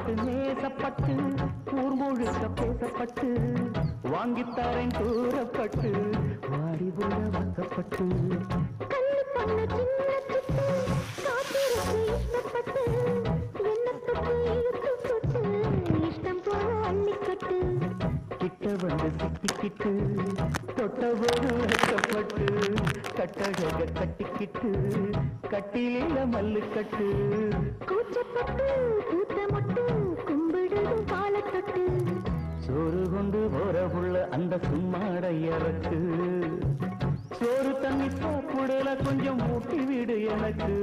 ஆசைப்பட்டு நேசப்பட்டு ஊர் முழுக்க பேசப்பட்டு வாங்கித்தாரேன் கூறப்பட்டு வாடி போல வசப்பட்டு கண்ணு பண்ண சின்ன சிட்டு காத்திருக்கு இஷ்டப்பட்டு என்ன தொட்டு இழுத்து தொட்டு இஷ்டம் போல அள்ளிக்கட்டு கிட்ட வந்து சிக்கிக்கிட்டு தொட்டபோது வெட்கப்பட்டு கட்டழக கட்டிக்கிட்டு கட்டிலில மல்லு கட்டு கூச்சப்பட்டு பூத்த மொட்டு கும்பிடுது காலத்தொட்டு சோறு கொண்டு போற புள்ள அந்த சும்மாடை இறக்கு சோறு தண்ணி சாப்பிடல கொஞ்சம் ஊட்டி விடு எனக்கு